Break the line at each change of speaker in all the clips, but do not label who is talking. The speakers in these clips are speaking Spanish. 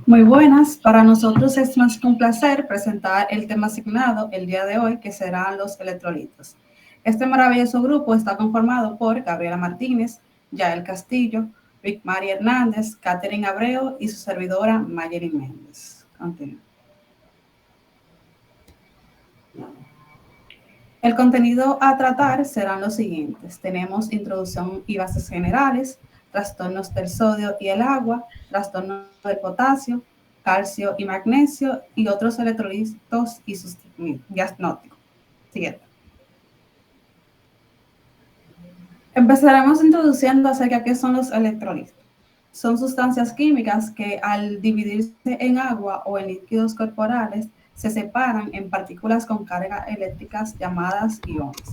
Muy buenas, para nosotros es más que un placer presentar el tema asignado el día de hoy, que serán los electrolitos. Este maravilloso grupo está conformado por Gabriela Martínez, Yael Castillo, Rick Mari Hernández, Catherine Abreu y su servidora Mayeri Méndez. Continúa. El contenido a tratar serán los siguientes. Tenemos introducción y bases generales, trastornos del sodio y el agua, trastornos del potasio, calcio y magnesio y otros electrolitos y sus diagnósticos. Siguiente. Empezaremos introduciendo acerca de qué son los electrolitos. Son sustancias químicas que al dividirse en agua o en líquidos corporales se separan en partículas con carga eléctricas llamadas iones.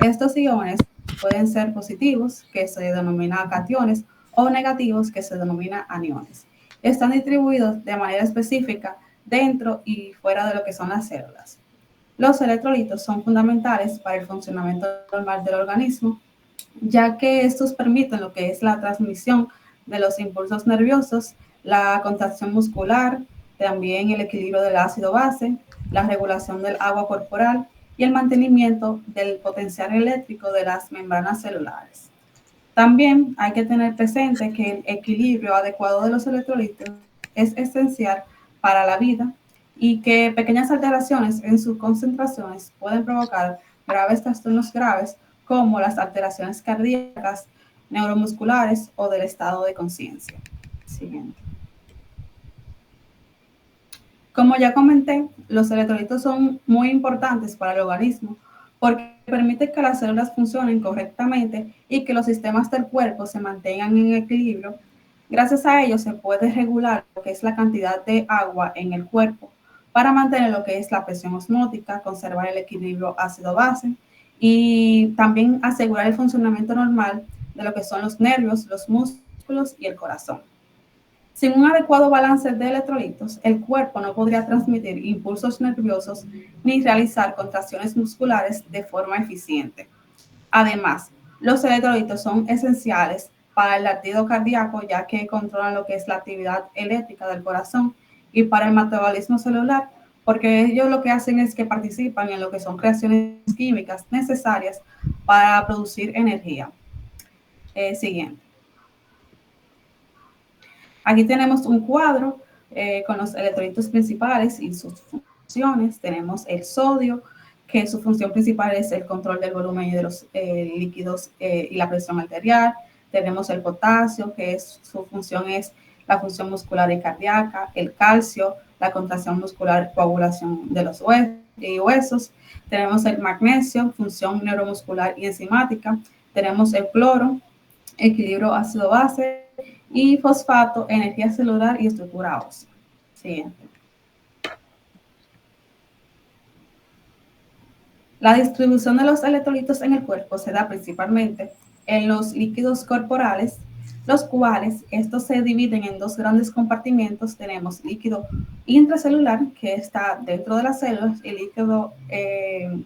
Estos iones pueden ser positivos, que se denominan cationes, o negativos, que se denominan aniones. Están distribuidos de manera específica dentro y fuera de lo que son las células. Los electrolitos son fundamentales para el funcionamiento normal del organismo, ya que estos permiten lo que es la transmisión de los impulsos nerviosos, la contracción muscular, también el equilibrio del ácido base, la regulación del agua corporal y el mantenimiento del potencial eléctrico de las membranas celulares. También hay que tener presente que el equilibrio adecuado de los electrolitos es esencial para la vida y que pequeñas alteraciones en sus concentraciones pueden provocar graves trastornos graves como las alteraciones cardíacas, neuromusculares o del estado de conciencia. Siguiente. Como ya comenté, los electrolitos son muy importantes para el organismo porque permiten que las células funcionen correctamente y que los sistemas del cuerpo se mantengan en equilibrio. Gracias a ellos se puede regular lo que es la cantidad de agua en el cuerpo para mantener lo que es la presión osmótica, conservar el equilibrio ácido-base y también asegurar el funcionamiento normal de lo que son los nervios, los músculos y el corazón. Sin un adecuado balance de electrolitos, el cuerpo no podría transmitir impulsos nerviosos ni realizar contracciones musculares de forma eficiente. Además, los electrolitos son esenciales para el latido cardíaco, ya que controlan lo que es la actividad eléctrica del corazón, y para el metabolismo celular, porque ellos lo que hacen es que participan en lo que son reacciones químicas necesarias para producir energía. Siguiente. Aquí tenemos un cuadro con los electrolitos principales y sus funciones. Tenemos el sodio, que su función principal es el control del volumen y de los líquidos y la presión arterial. Tenemos el potasio, que su función es la función muscular y cardíaca. El calcio, la contracción muscular, coagulación de los huesos. Tenemos el magnesio, función neuromuscular y enzimática. Tenemos el cloro, equilibrio ácido-base, y fosfato, energía celular y estructura ósea. Siguiente. La distribución de los electrolitos en el cuerpo se da principalmente en los líquidos corporales, los cuales estos se dividen en dos grandes compartimentos. Tenemos líquido intracelular, que está dentro de las células, y líquido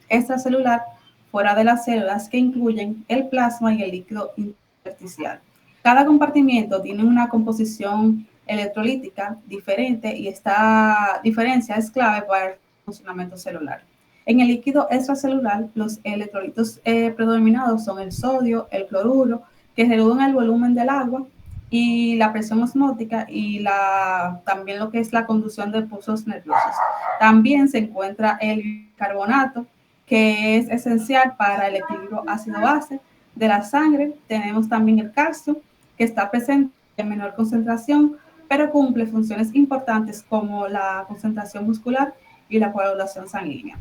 extracelular, fuera de las células, que incluyen el plasma y el líquido intersticial. Cada compartimiento tiene una composición electrolítica diferente y esta diferencia es clave para el funcionamiento celular. En el líquido extracelular, los electrolitos predominados son el sodio, el cloruro, que reducen el volumen del agua y la presión osmótica y también lo que es la conducción de pulsos nerviosos. También se encuentra el bicarbonato, que es esencial para el equilibrio ácido-base de la sangre. Tenemos también el calcio, que está presente en menor concentración, pero cumple funciones importantes como la concentración muscular y la coagulación sanguínea.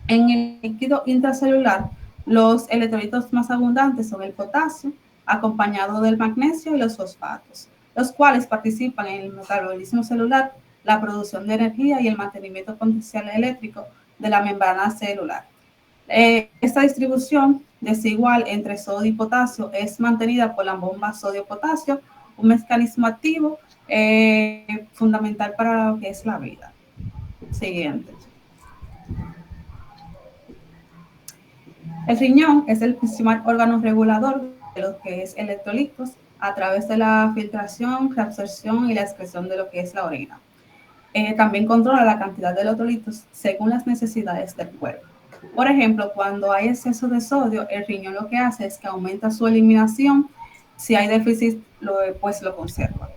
En el líquido intracelular, los electrolitos más abundantes son el potasio, acompañado del magnesio y los fosfatos, los cuales participan en el metabolismo celular, la producción de energía y el mantenimiento potencial eléctrico de la membrana celular. Esta distribución desigual entre sodio y potasio es mantenida por la bomba sodio-potasio, un mecanismo activo fundamental para lo que es la vida. Siguiente. El riñón es el principal órgano regulador de lo que es electrolitos a través de la filtración, reabsorción y la excreción de lo que es la orina. También controla la cantidad de electrolitos según las necesidades del cuerpo. Por ejemplo, cuando hay exceso de sodio, el riñón lo que hace es que aumenta su eliminación. Si hay déficit, pues lo conserva.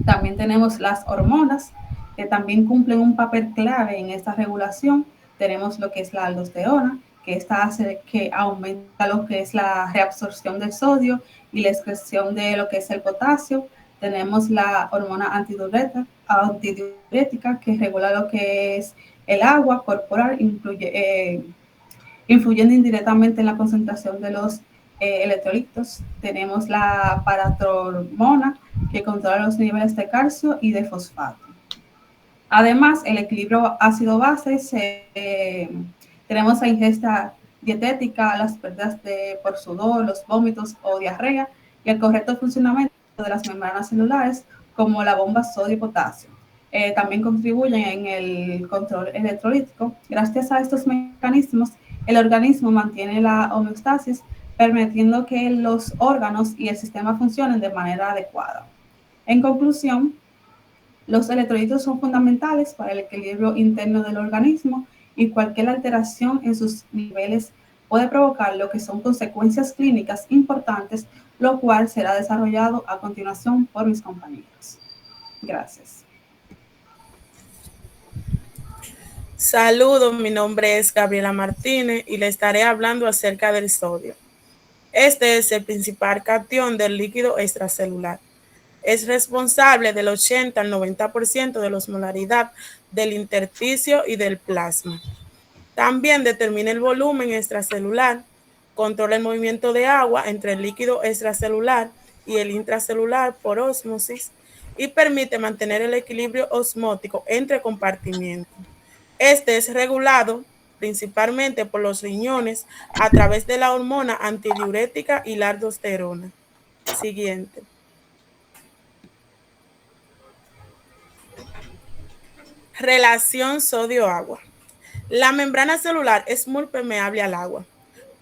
También tenemos las hormonas, que también cumplen un papel clave en esta regulación. Tenemos lo que es la aldosterona, que esta hace que aumenta lo que es la reabsorción del sodio y la excreción de lo que es el potasio. Tenemos la hormona antidiurética, que regula lo que es el agua corporal, influyendo indirectamente en la concentración de los electrolitos. Tenemos la paratormona, que controla los niveles de calcio y de fosfato. Además, el equilibrio ácido-base, tenemos la ingesta dietética, las pérdidas por sudor, los vómitos o diarrea y el correcto funcionamiento de las membranas celulares como la bomba sodio-potasio. También contribuyen en el control electrolítico. Gracias a estos mecanismos, el organismo mantiene la homeostasis, permitiendo que los órganos y el sistema funcionen de manera adecuada. En conclusión, los electrolitos son fundamentales para el equilibrio interno del organismo y cualquier alteración en sus niveles puede provocar lo que son consecuencias clínicas importantes, lo cual será desarrollado a continuación por mis compañeros. Gracias.
Saludos, mi nombre es Gabriela Martínez y le estaré hablando acerca del sodio. Este es el principal catión del líquido extracelular. Es responsable del 80 al 90% de la osmolaridad del intersticio y del plasma. También determina el volumen extracelular, controla el movimiento de agua entre el líquido extracelular y el intracelular por ósmosis y permite mantener el equilibrio osmótico entre compartimientos. Este es regulado principalmente por los riñones a través de la hormona antidiurética y la aldosterona. Siguiente. Relación sodio-agua. La membrana celular es muy permeable al agua,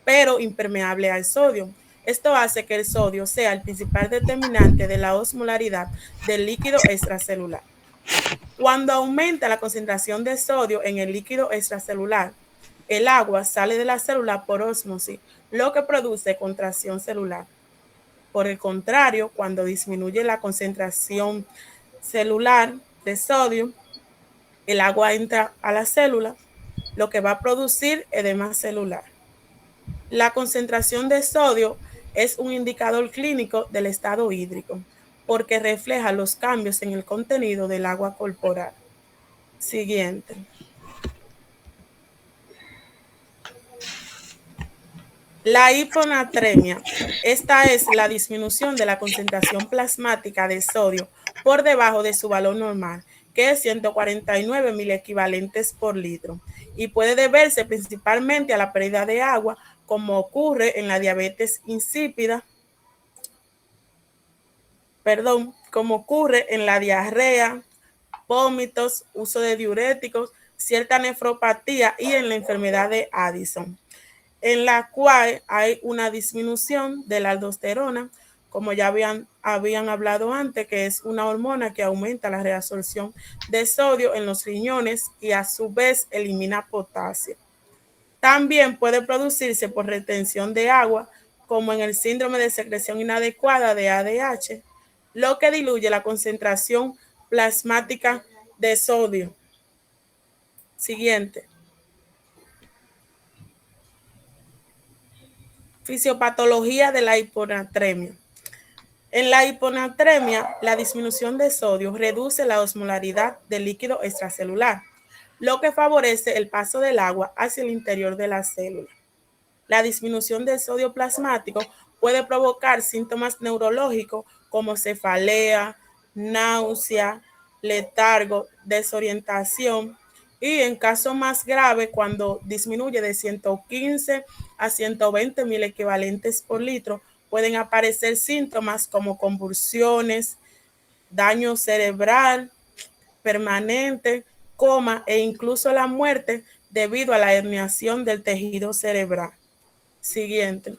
pero impermeable al sodio. Esto hace que el sodio sea el principal determinante de la osmolaridad del líquido extracelular. Cuando aumenta la concentración de sodio en el líquido extracelular, el agua sale de la célula por ósmosis, lo que produce contracción celular. Por el contrario, cuando disminuye la concentración celular de sodio, el agua entra a la célula, lo que va a producir edema celular. La concentración de sodio es un indicador clínico del estado hídrico, porque refleja los cambios en el contenido del agua corporal. Siguiente. La hiponatremia. Esta es la disminución de la concentración plasmática de sodio por debajo de su valor normal, que es 149 miliequivalentes por litro, y puede deberse principalmente a la pérdida de agua, como ocurre en la diabetes insípida, como ocurre en la diarrea, vómitos, uso de diuréticos, cierta nefropatía y en la enfermedad de Addison, en la cual hay una disminución de la aldosterona, como ya habían hablado antes, que es una hormona que aumenta la reabsorción de sodio en los riñones y a su vez elimina potasio. También puede producirse por retención de agua, como en el síndrome de secreción inadecuada de ADH, lo que diluye la concentración plasmática de sodio. Siguiente. Fisiopatología de la hiponatremia. En la hiponatremia, la disminución de sodio reduce la osmolaridad del líquido extracelular, lo que favorece el paso del agua hacia el interior de la célula. La disminución del sodio plasmático puede provocar síntomas neurológicos como cefalea, náusea, letargo, desorientación y en caso más grave cuando disminuye de 115 a 120 mil equivalentes por litro, pueden aparecer síntomas como convulsiones, daño cerebral permanente, coma e incluso la muerte debido a la herniación del tejido cerebral. Siguiente.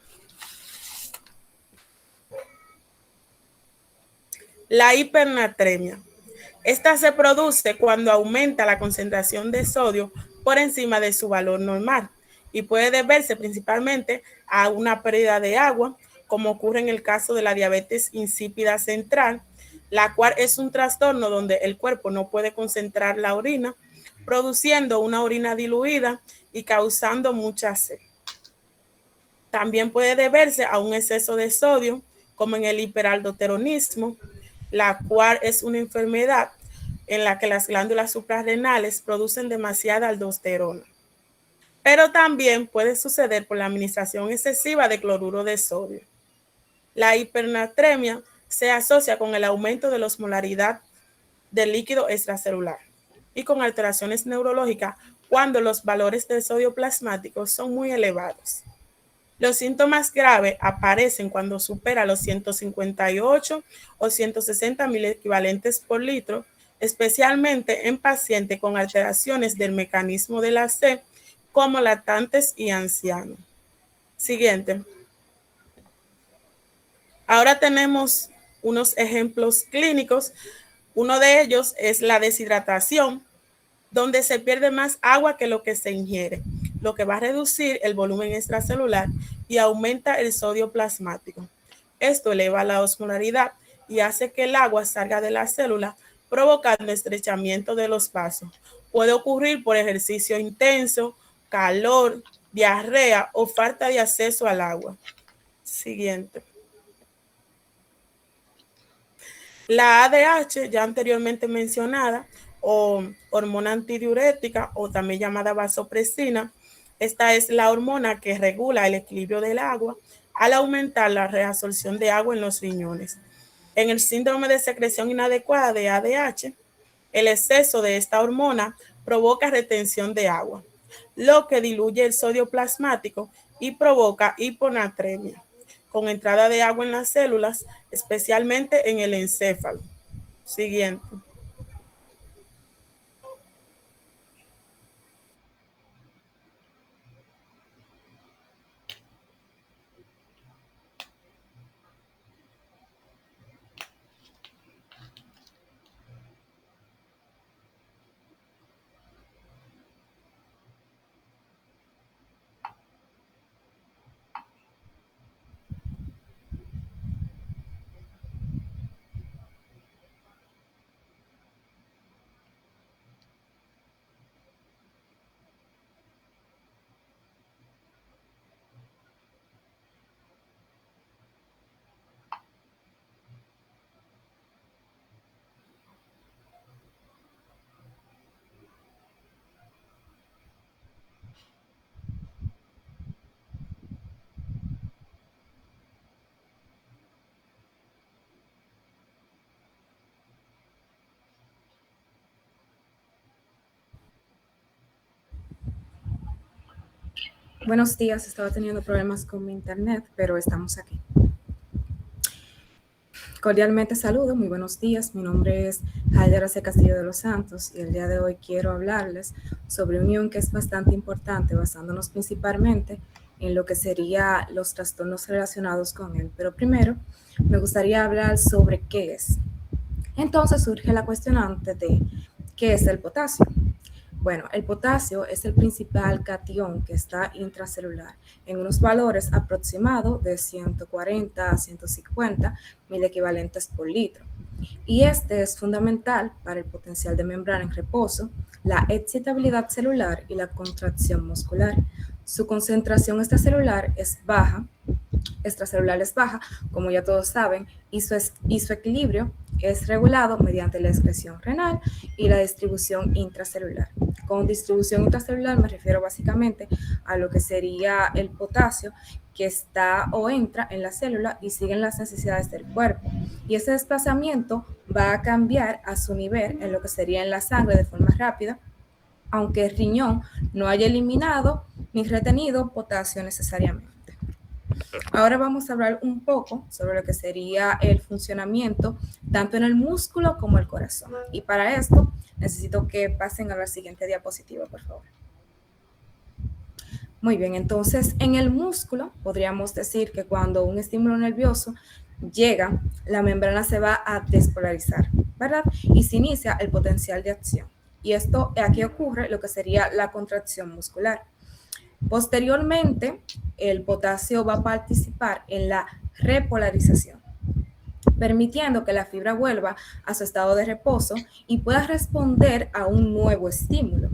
La hipernatremia. Esta se produce cuando aumenta la concentración de sodio por encima de su valor normal y puede deberse principalmente a una pérdida de agua, como ocurre en el caso de la diabetes insípida central, la cual es un trastorno donde el cuerpo no puede concentrar la orina, produciendo una orina diluida y causando mucha sed. También puede deberse a un exceso de sodio, como en el hiperaldoteronismo, la cual es una enfermedad en la que las glándulas suprarrenales producen demasiada aldosterona. Pero también puede suceder por la administración excesiva de cloruro de sodio. La hipernatremia se asocia con el aumento de la osmolaridad del líquido extracelular y con alteraciones neurológicas cuando los valores de sodio plasmático son muy elevados. Los síntomas graves aparecen cuando supera los 158 o 160 miliequivalentes por litro, especialmente en pacientes con alteraciones del mecanismo de la sed, como lactantes y ancianos. Siguiente. Ahora tenemos unos ejemplos clínicos. Uno de ellos es la deshidratación, donde se pierde más agua que lo que se ingiere, lo que va a reducir el volumen extracelular y aumenta el sodio plasmático. Esto eleva la osmolaridad y hace que el agua salga de la célula, provocando estrechamiento de los vasos. Puede ocurrir por ejercicio intenso, calor, diarrea o falta de acceso al agua. Siguiente. La ADH, ya anteriormente mencionada, o hormona antidiurética, o también llamada vasopresina, esta es la hormona que regula el equilibrio del agua al aumentar la reabsorción de agua en los riñones. En el síndrome de secreción inadecuada de ADH, el exceso de esta hormona provoca retención de agua, lo que diluye el sodio plasmático y provoca hiponatremia, con entrada de agua en las células, especialmente en el encéfalo. Siguiente.
Buenos días, estaba teniendo problemas con mi internet, pero estamos aquí. Cordialmente saludo, muy buenos días. Mi nombre es Jaidera C. Castillo de los Santos y el día de hoy quiero hablarles sobre un ion que es bastante importante, basándonos principalmente en lo que serían los trastornos relacionados con él. Pero primero, me gustaría hablar sobre qué es. Entonces surge la cuestionante de qué es el potasio. Bueno, el potasio es el principal catión que está intracelular en unos valores aproximados de 140 a 150 mil equivalentes por litro. Y este es fundamental para el potencial de membrana en reposo, la excitabilidad celular y la contracción muscular. Su concentración extracelular es baja, como ya todos saben, y su equilibrio es regulado mediante la excreción renal y la distribución intracelular. Con distribución intracelular me refiero básicamente a lo que sería el potasio que está o entra en la célula y siguen las necesidades del cuerpo. Y ese desplazamiento va a cambiar a su nivel en lo que sería en la sangre de forma rápida, aunque el riñón no haya eliminado ni retenido potasio necesariamente. Ahora vamos a hablar un poco sobre lo que sería el funcionamiento tanto en el músculo como el corazón. Y para esto necesito que pasen a la siguiente diapositiva, por favor. Muy bien, entonces en el músculo podríamos decir que cuando un estímulo nervioso llega, la membrana se va a despolarizar, ¿verdad? Y se inicia el potencial de acción. Y esto aquí ocurre lo que sería la contracción muscular. Posteriormente, el potasio va a participar en la repolarización, permitiendo que la fibra vuelva a su estado de reposo y pueda responder a un nuevo estímulo.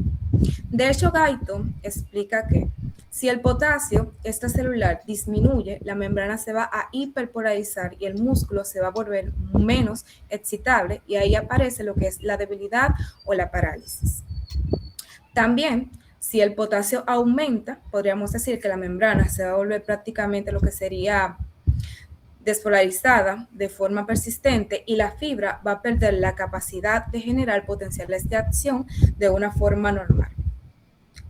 De hecho, Guyton explica que si el potasio extracelular disminuye, la membrana se va a hiperpolarizar y el músculo se va a volver menos excitable y ahí aparece lo que es la debilidad o la parálisis. También, si el potasio aumenta, podríamos decir que la membrana se va a volver prácticamente lo que sería despolarizada de forma persistente y la fibra va a perder la capacidad de generar potenciales de acción de una forma normal.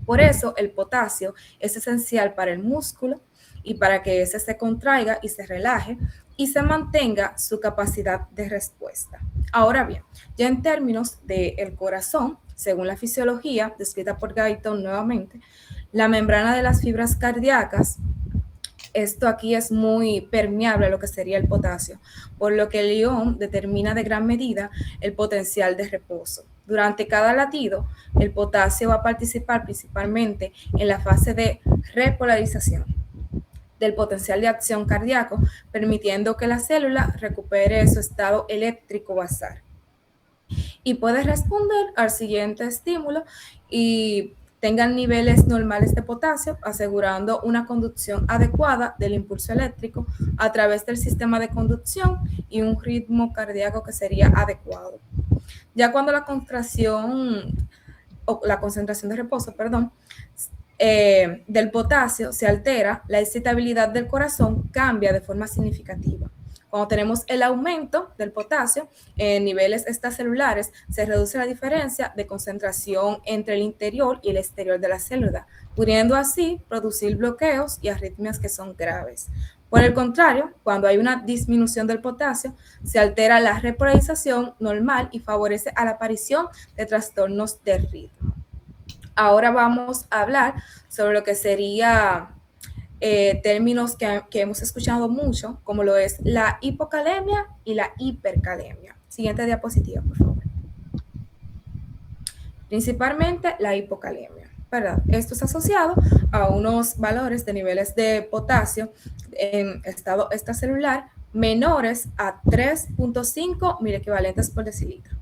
Por eso el potasio es esencial para el músculo y para que ese se contraiga y se relaje y se mantenga su capacidad de respuesta. Ahora bien, ya en términos del corazón, según la fisiología descrita por Guyton nuevamente, la membrana de las fibras cardíacas, esto aquí es muy permeable a lo que sería el potasio, por lo que el ion determina de gran medida el potencial de reposo. Durante cada latido, el potasio va a participar principalmente en la fase de repolarización del potencial de acción cardíaco, permitiendo que la célula recupere su estado eléctrico basal y puede responder al siguiente estímulo y tengan niveles normales de potasio, asegurando una conducción adecuada del impulso eléctrico a través del sistema de conducción y un ritmo cardíaco que sería adecuado. Ya cuando la contracción o la concentración de reposo, del potasio se altera, la excitabilidad del corazón cambia de forma significativa. Cuando tenemos el aumento del potasio en niveles extracelulares, se reduce la diferencia de concentración entre el interior y el exterior de la célula, pudiendo así producir bloqueos y arritmias que son graves. Por el contrario, cuando hay una disminución del potasio, se altera la repolarización normal y favorece a la aparición de trastornos de ritmo. Ahora vamos a hablar sobre lo que sería términos que hemos escuchado mucho, como lo es la hipocalemia y la hipercalemia. Siguiente diapositiva, por favor. Principalmente la hipocalemia, ¿verdad? Esto es asociado a unos valores de niveles de potasio en estado extracelular menores a 3.5 milequivalentes por decilitro.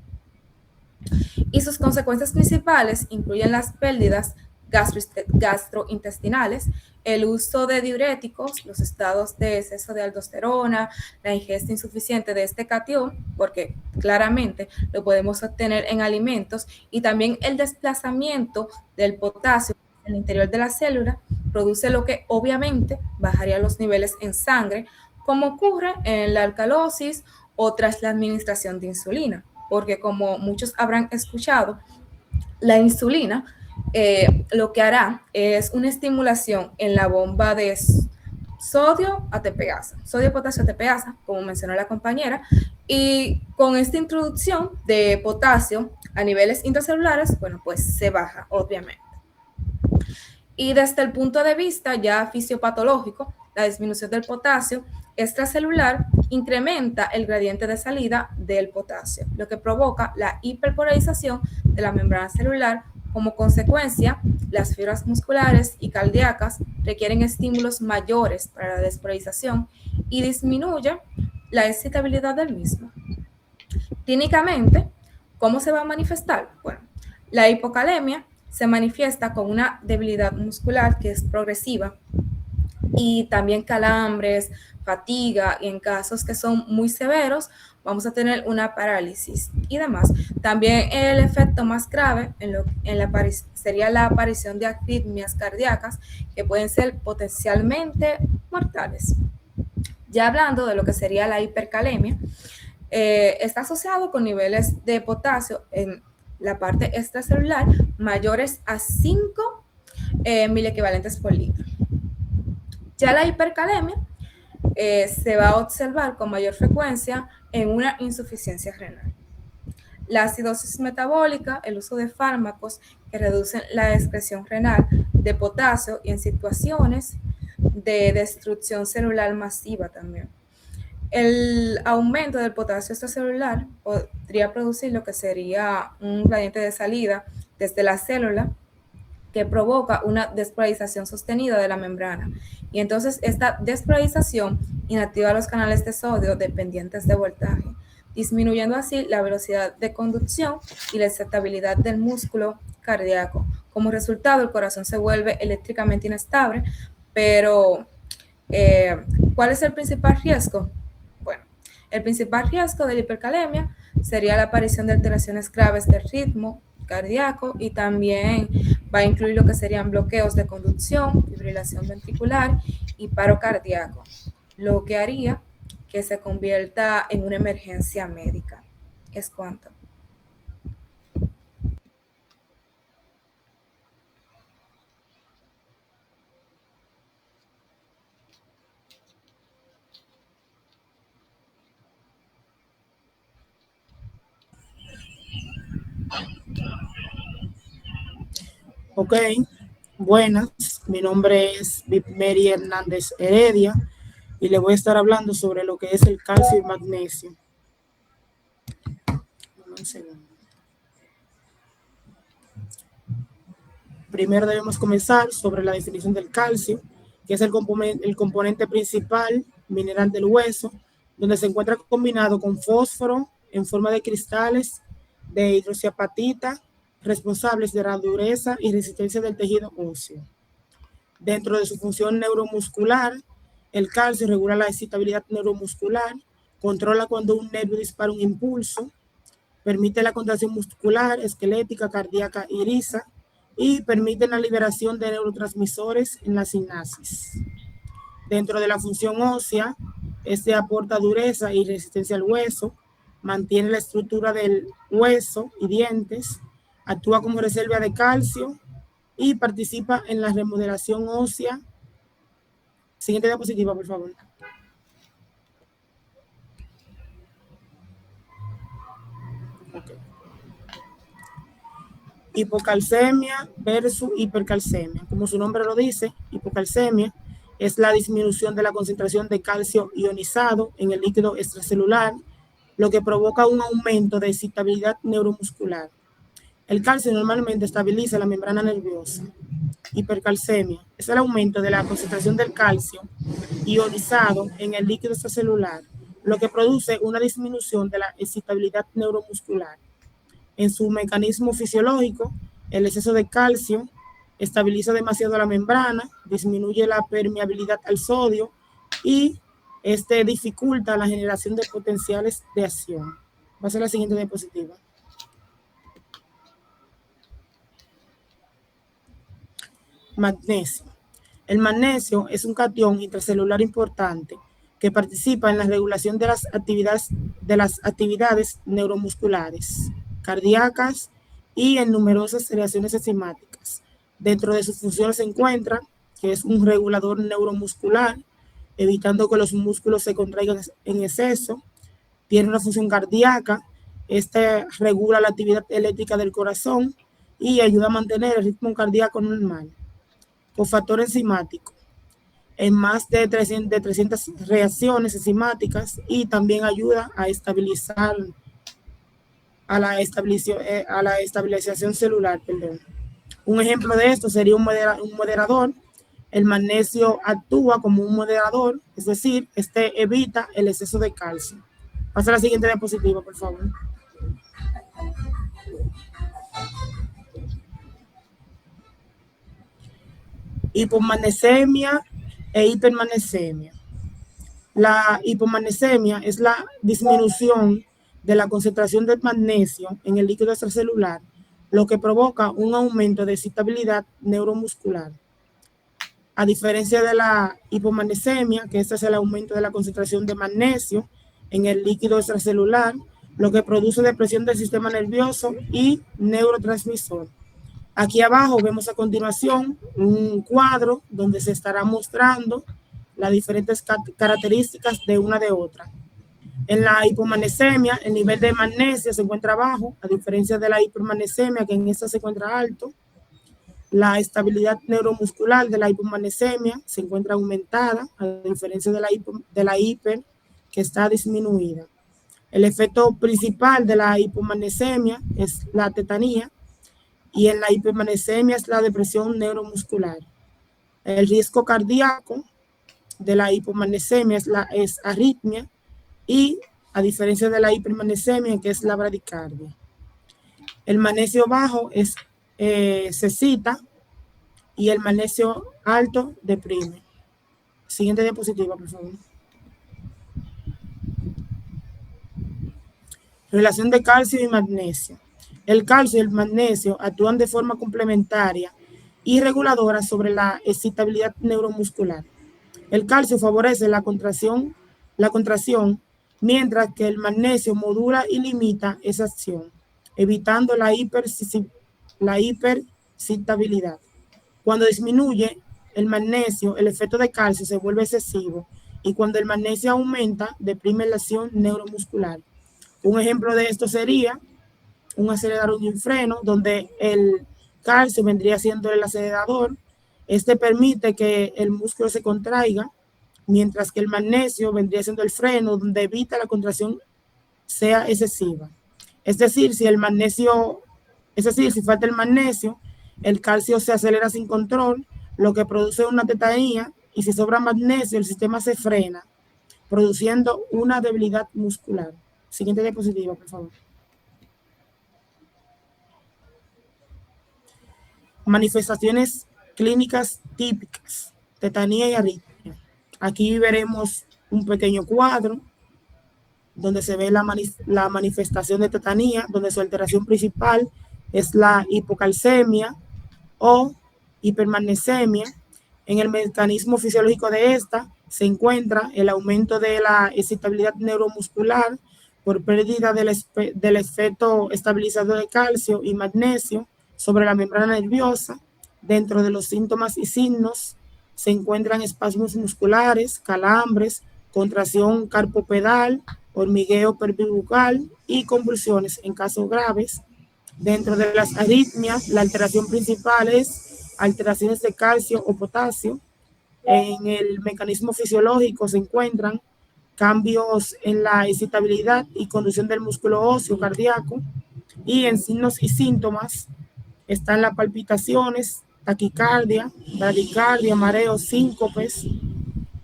Y sus consecuencias principales incluyen las pérdidas gastrointestinales, el uso de diuréticos, los estados de exceso de aldosterona, la ingesta insuficiente de este catión, porque claramente lo podemos obtener en alimentos, y también el desplazamiento del potasio en el interior de la célula produce lo que obviamente bajaría los niveles en sangre, como ocurre en la alcalosis o tras la administración de insulina, porque como muchos habrán escuchado, la insulina lo que hará es una estimulación en la bomba de sodio ATPasa, sodio, potasio, ATPasa, como mencionó la compañera, y con esta introducción de potasio a niveles intracelulares, bueno, pues se baja, obviamente. Y desde el punto de vista ya fisiopatológico, la disminución del potasio extracelular incrementa el gradiente de salida del potasio, lo que provoca la hiperpolarización de la membrana celular. Como consecuencia, las fibras musculares y cardíacas requieren estímulos mayores para la despolarización y disminuye la excitabilidad del mismo. Clínicamente, ¿cómo se va a manifestar? Bueno, la hipocalemia se manifiesta con una debilidad muscular que es progresiva y también calambres, fatiga, y en casos que son muy severos vamos a tener una parálisis y demás. También el efecto más grave sería la aparición de arritmias cardíacas que pueden ser potencialmente mortales. Ya hablando de lo que sería la hipercalemia, está asociado con niveles de potasio en la parte extracelular mayores a 5 milequivalentes por litro. Ya la hipercalemia se va a observar con mayor frecuencia en una insuficiencia renal. La acidosis metabólica, el uso de fármacos que reducen la excreción renal de potasio y en situaciones de destrucción celular masiva también. El aumento del potasio extracelular podría producir lo que sería un gradiente de salida desde la célula que provoca una despolarización sostenida de la membrana. Y entonces esta despolarización inactiva los canales de sodio dependientes de voltaje, disminuyendo así la velocidad de conducción y la excitabilidad del músculo cardíaco. Como resultado, el corazón se vuelve eléctricamente inestable, pero ¿cuál es el principal riesgo? Bueno, el principal riesgo de la hipercalemia sería la aparición de alteraciones graves del ritmo cardíaco y también va a incluir lo que serían bloqueos de conducción, fibrilación ventricular y paro cardíaco, lo que haría que se convierta en una emergencia médica. Es cuanto.
Ok, buenas, mi nombre es Mary Hernández Heredia y le voy a estar hablando sobre lo que es el calcio y magnesio. Un segundo. Primero debemos comenzar sobre la definición del calcio, que es el componente principal mineral del hueso, donde se encuentra combinado con fósforo en forma de cristales de hidroxiapatita, responsables de la dureza y resistencia del tejido óseo. Dentro de su función neuromuscular, el calcio regula la excitabilidad neuromuscular, controla cuando un nervio dispara un impulso, permite la contracción muscular, esquelética, cardíaca y lisa, y permite la liberación de neurotransmisores en la sinapsis. Dentro de la función ósea, este aporta dureza y resistencia al hueso, mantiene la estructura del hueso y dientes, actúa como reserva de calcio y participa en la remodelación ósea. Siguiente diapositiva, por favor. Okay. Hipocalcemia versus hipercalcemia. Como su nombre lo dice, hipocalcemia es la disminución de la concentración de calcio ionizado en el líquido extracelular, lo que provoca un aumento de excitabilidad neuromuscular. El calcio normalmente estabiliza la membrana nerviosa. Hipercalcemia es el aumento de la concentración del calcio ionizado en el líquido extracelular, lo que produce una disminución de la excitabilidad neuromuscular. En su mecanismo fisiológico, el exceso de calcio estabiliza demasiado la membrana, disminuye la permeabilidad al sodio y dificulta la generación de potenciales de acción. Va a ser la siguiente diapositiva. Magnesio. El magnesio es un catión intracelular importante que participa en la regulación de las actividades neuromusculares, cardíacas y en numerosas reacciones enzimáticas. Dentro de sus funciones se encuentra que es un regulador neuromuscular, evitando que los músculos se contraigan en exceso. Tiene una función cardíaca, regula la actividad eléctrica del corazón y ayuda a mantener el ritmo cardíaco normal. Cofactor enzimático en más de 300 reacciones enzimáticas y también ayuda a estabilizar a la estabilización celular. Perdón. Un ejemplo de esto sería un moderador. El magnesio actúa como un moderador, es decir, evita el exceso de calcio. Pasa a la siguiente diapositiva, por favor. Hipomagnesemia e hipermagnesemia. La hipomagnesemia es la disminución de la concentración del magnesio en el líquido extracelular, lo que provoca un aumento de excitabilidad neuromuscular. A diferencia de la hipomagnesemia, que este es el aumento de la concentración de magnesio en el líquido extracelular, lo que produce depresión del sistema nervioso y neurotransmisor. Aquí abajo vemos a continuación un cuadro donde se estará mostrando las diferentes características de una de otra. En la hipomagnesemia, el nivel de magnesio se encuentra bajo, a diferencia de la hipermagnesemia, que en esta se encuentra alto. La estabilidad neuromuscular de la hipomagnesemia se encuentra aumentada, a diferencia de la hiper, que está disminuida. El efecto principal de la hipomagnesemia es la tetanía y en la hipermagnesemia es la depresión neuromuscular. El riesgo cardíaco de la hipomagnesemia es arritmia y a diferencia de la hipermagnesemia, que es la bradicardia. El magnesio bajo se excita y el magnesio alto deprime. Siguiente diapositiva, por favor. Relación de calcio y magnesio. El calcio y el magnesio actúan de forma complementaria y reguladora sobre la excitabilidad neuromuscular. El calcio favorece la contracción, mientras que el magnesio modula y limita esa acción, evitando la hiperexcitabilidad. Cuando disminuye el magnesio, el efecto de calcio se vuelve excesivo y cuando el magnesio aumenta, deprime la acción neuromuscular. Un ejemplo de esto sería un acelerador y un freno, donde el calcio vendría siendo el acelerador. Este permite que el músculo se contraiga, mientras que el magnesio vendría siendo el freno, donde evita la contracción sea excesiva. Es decir, si falta el magnesio, el calcio se acelera sin control, lo que produce una tetanía, y si sobra magnesio, el sistema se frena, produciendo una debilidad muscular. Siguiente diapositiva, por favor. Manifestaciones clínicas típicas, tetanía y arritmia. Aquí veremos un pequeño cuadro donde se ve la manifestación de tetanía, donde su alteración principal es la hipocalcemia o hipermagnesemia. En el mecanismo fisiológico de esta se encuentra el aumento de la excitabilidad neuromuscular por pérdida del efecto estabilizador de calcio y magnesio sobre la membrana nerviosa. Dentro de los síntomas y signos se encuentran espasmos musculares, calambres, contracción carpopedal, hormigueo perbibucal y convulsiones en casos graves. Dentro de las arritmias, la alteración principal es alteraciones de calcio o potasio. En el mecanismo fisiológico se encuentran cambios en la excitabilidad y conducción del músculo óseo cardíaco, y en signos y síntomas están las palpitaciones, taquicardia, bradicardia, mareos, síncopes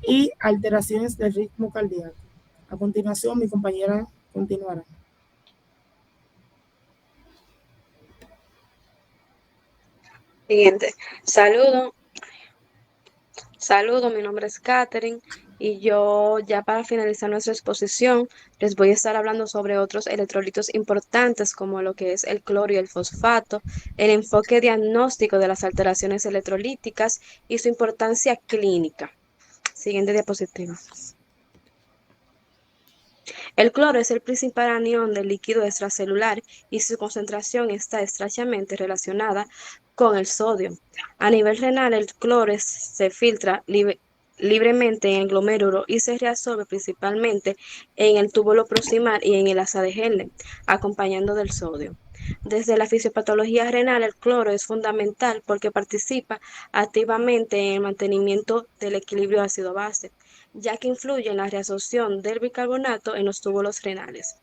y alteraciones del ritmo cardíaco. A continuación, mi compañera continuará.
Siguiente. Saludo, mi nombre es Katherine y yo ya para finalizar nuestra exposición les voy a estar hablando sobre otros electrolitos importantes como lo que es el cloro y el fosfato, el enfoque diagnóstico de las alteraciones electrolíticas y su importancia clínica. Siguiente diapositiva. El cloro es el principal anión del líquido extracelular y su concentración está estrechamente relacionada con el sodio. A nivel renal, el cloro se filtra libremente en el glomérulo y se reabsorbe principalmente en el túbulo proximal y en el asa de Henle, acompañando del sodio. Desde la fisiopatología renal, el cloro es fundamental porque participa activamente en el mantenimiento del equilibrio ácido-base, ya que influye en la reabsorción del bicarbonato en los túbulos renales.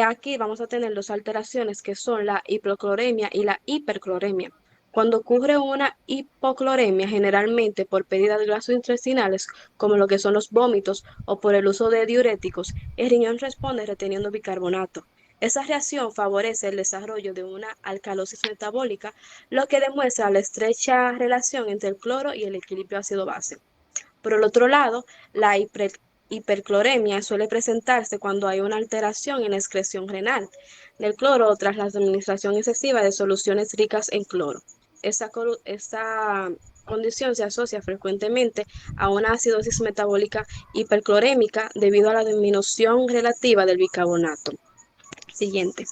Aquí vamos a tener dos alteraciones que son la hipocloremia y la hipercloremia. Cuando ocurre una hipocloremia, generalmente por pérdida de vasos intestinales, como lo que son los vómitos o por el uso de diuréticos, el riñón responde reteniendo bicarbonato. Esa reacción favorece el desarrollo de una alcalosis metabólica, lo que demuestra la estrecha relación entre el cloro y el equilibrio ácido-base. Por el otro lado, la hipercloremia suele presentarse cuando hay una alteración en la excreción renal del cloro tras la administración excesiva de soluciones ricas en cloro. Esta condición se asocia frecuentemente a una acidosis metabólica hiperclorémica debido a la disminución relativa del bicarbonato. Siguiente.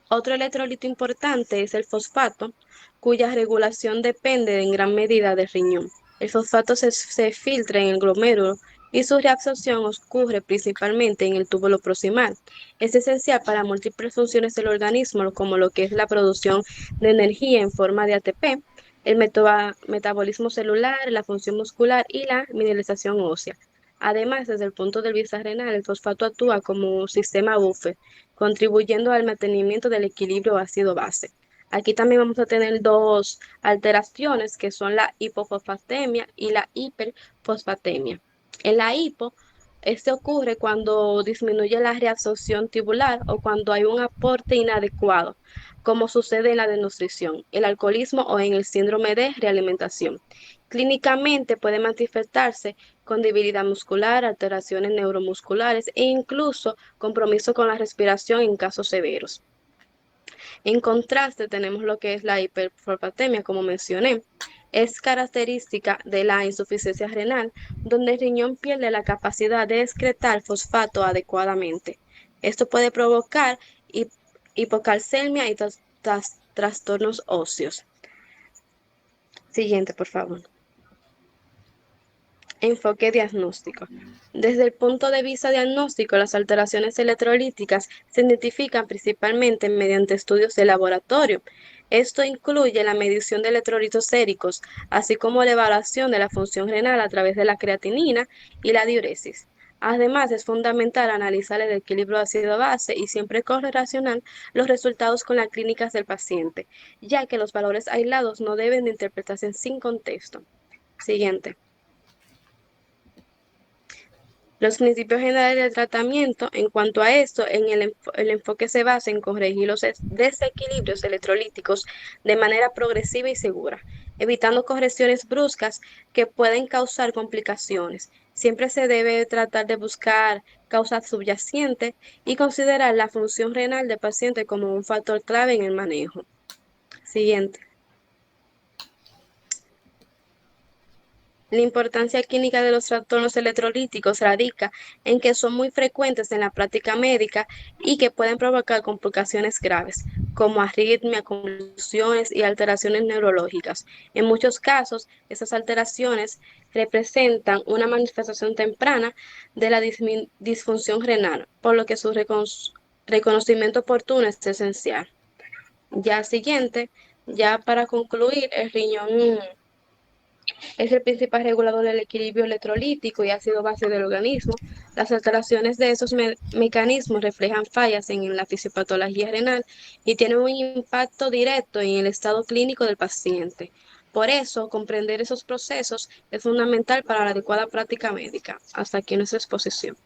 Otro electrolito importante es el fosfato, cuya regulación depende en gran medida del riñón. El fosfato se filtra en el glomérulo y su reabsorción ocurre principalmente en el túbulo proximal. Es esencial para múltiples funciones del organismo, como lo que es la producción de energía en forma de ATP, el metabolismo celular, la función muscular y la mineralización ósea. Además, desde el punto de vista renal, el fosfato actúa como un sistema buffer, contribuyendo al mantenimiento del equilibrio ácido-base. Aquí también vamos a tener dos alteraciones que son la hipofosfatemia y la hiperfosfatemia. En la hipo, este ocurre cuando disminuye la reabsorción tubular o cuando hay un aporte inadecuado, como sucede en la desnutrición, el alcoholismo o en el síndrome de realimentación. Clínicamente puede manifestarse con debilidad muscular, alteraciones neuromusculares e incluso compromiso con la respiración en casos severos. En contraste, tenemos lo que es la hiperfosfatemia, como mencioné. Es característica de la insuficiencia renal, donde el riñón pierde la capacidad de excretar fosfato adecuadamente. Esto puede provocar hipocalcemia y trastornos óseos. Siguiente, por favor. Enfoque diagnóstico. Desde el punto de vista diagnóstico, las alteraciones electrolíticas se identifican principalmente mediante estudios de laboratorio. Esto incluye la medición de electrolitos séricos, así como la evaluación de la función renal a través de la creatinina y la diuresis. Además, es fundamental analizar el equilibrio ácido-base y siempre correlacionar los resultados con las clínicas del paciente, ya que los valores aislados no deben de interpretarse sin contexto. Siguiente. Los principios generales del tratamiento, en cuanto a esto, el enfoque se basa en corregir los desequilibrios electrolíticos de manera progresiva y segura, evitando correcciones bruscas que pueden causar complicaciones. Siempre se debe tratar de buscar causas subyacentes y considerar la función renal del paciente como un factor clave en el manejo. Siguiente. La importancia clínica de los trastornos electrolíticos radica en que son muy frecuentes en la práctica médica y que pueden provocar complicaciones graves, como arritmia, convulsiones y alteraciones neurológicas. En muchos casos, esas alteraciones representan una manifestación temprana de la disfunción renal, por lo que su reconocimiento oportuno es esencial. Ya siguiente, ya para concluir, el riñón es el principal regulador del equilibrio electrolítico y ácido base del organismo. Las alteraciones de esos mecanismos reflejan fallas en la fisiopatología renal y tienen un impacto directo en el estado clínico del paciente. Por eso, comprender esos procesos es fundamental para la adecuada práctica médica. Hasta aquí nuestra exposición.